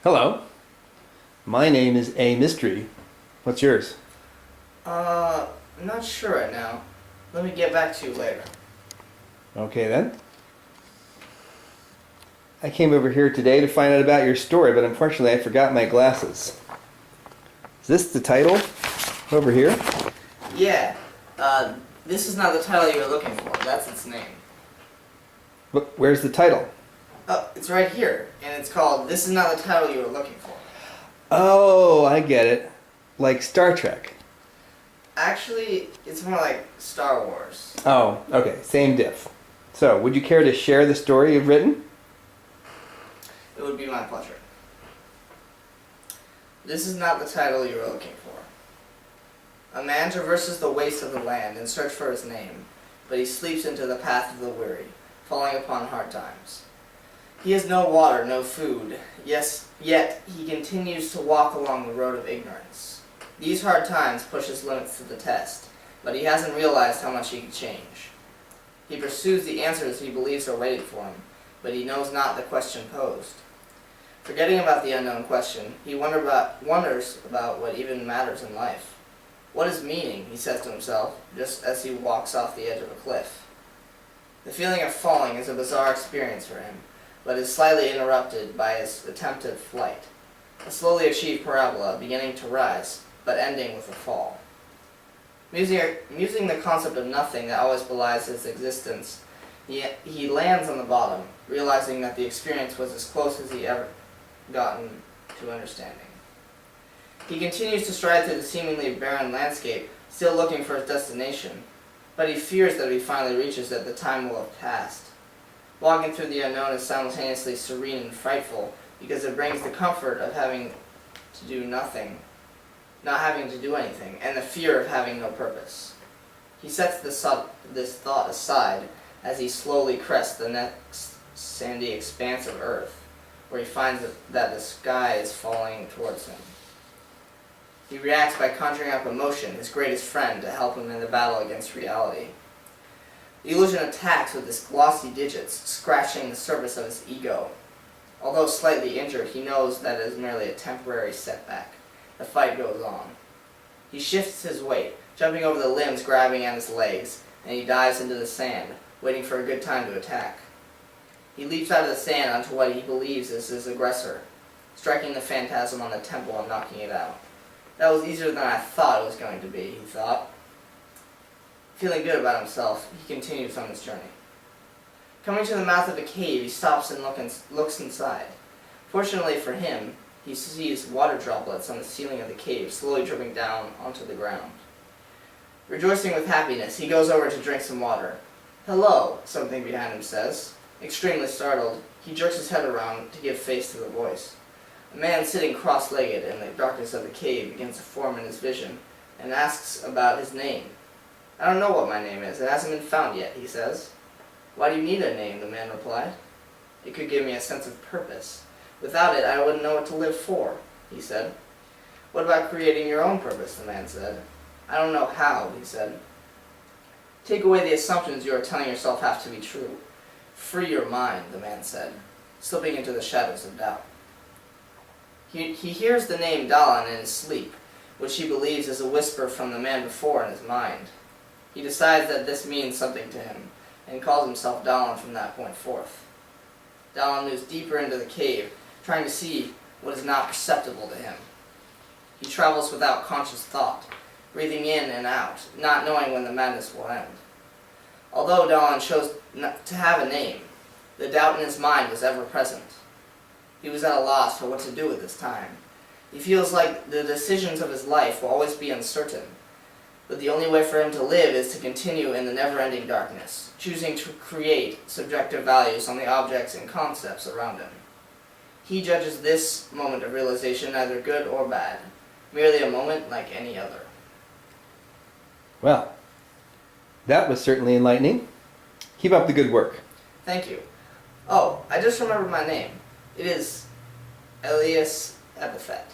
Hello, my name is A Mystery. What's yours? I'm not sure right now. Let me get back to you later. Okay then. I came over here today to find out about your story, but unfortunately I forgot my glasses. Is this the title? Over here? Yeah, this is not the title you were looking for. That's its name. But where's the title? Oh, it's right here, and it's called This Is Not the Title You Were Looking For. Oh, I get it. Like Star Trek. Actually, it's more like Star Wars. Oh, okay, same diff. So, would you care to share the story you've written? It would be my pleasure. This is not the title you were looking for. A man traverses the waste of the land in search for his name, but he sleeps into the path of the weary, falling upon hard times. He has no water, no food, yes, yet he continues to walk along the road of ignorance. These hard times push his limits to the test, but he hasn't realized how much he can change. He pursues the answers he believes are waiting for him, but he knows not the question posed. Forgetting about the unknown question, he wonders about what even matters in life. What is meaning, he says to himself, just as he walks off the edge of a cliff. The feeling of falling is a bizarre experience for him, but is slightly interrupted by his attempted flight, a slowly achieved parabola beginning to rise, but ending with a fall. Musing the concept of nothing that always belies his existence, he lands on the bottom, realizing that the experience was as close as he ever gotten to understanding. He continues to stride through the seemingly barren landscape, still looking for his destination, but he fears that if he finally reaches it, the time will have passed. Walking through the unknown is simultaneously serene and frightful, because it brings the comfort of having to do nothing, not having to do anything, and the fear of having no purpose. He sets this thought aside as he slowly crests the next sandy expanse of earth, where he finds that the sky is falling towards him. He reacts by conjuring up emotion, his greatest friend, to help him in the battle against reality. The illusion attacks with his glossy digits, scratching the surface of his ego. Although slightly injured, he knows that it is merely a temporary setback. The fight goes on. He shifts his weight, jumping over the limbs grabbing at his legs, and he dives into the sand, waiting for a good time to attack. He leaps out of the sand onto what he believes is his aggressor, striking the phantasm on the temple and knocking it out. That was easier than I thought it was going to be, he thought. Feeling good about himself, he continues on his journey. Coming to the mouth of a cave, he stops and looks inside. Fortunately for him, he sees water droplets on the ceiling of the cave slowly dripping down onto the ground. Rejoicing with happiness, he goes over to drink some water. "Hello," something behind him says. Extremely startled, he jerks his head around to give face to the voice. A man sitting cross-legged in the darkness of the cave begins to form in his vision and asks about his name. "I don't know what my name is. It hasn't been found yet," he says. "Why do you need a name?" the man replied. "It could give me a sense of purpose. Without it, I wouldn't know what to live for," he said. "What about creating your own purpose?" the man said. "I don't know how," he said. "Take away the assumptions you are telling yourself have to be true. Free your mind," the man said, slipping into the shadows of doubt. He hears the name Dalan in his sleep, which he believes is a whisper from the man before in his mind. He decides that this means something to him, and calls himself Dalan from that point forth. Dalan moves deeper into the cave, trying to see what is not perceptible to him. He travels without conscious thought, breathing in and out, not knowing when the madness will end. Although Dalan chose not to have a name, the doubt in his mind was ever present. He was at a loss for what to do with his time. He feels like the decisions of his life will always be uncertain, but the only way for him to live is to continue in the never-ending darkness, choosing to create subjective values on the objects and concepts around him. He judges this moment of realization neither good or bad, merely a moment like any other. Well, that was certainly enlightening. Keep up the good work. Thank you. Oh, I just remembered my name. It is Elias Epithet.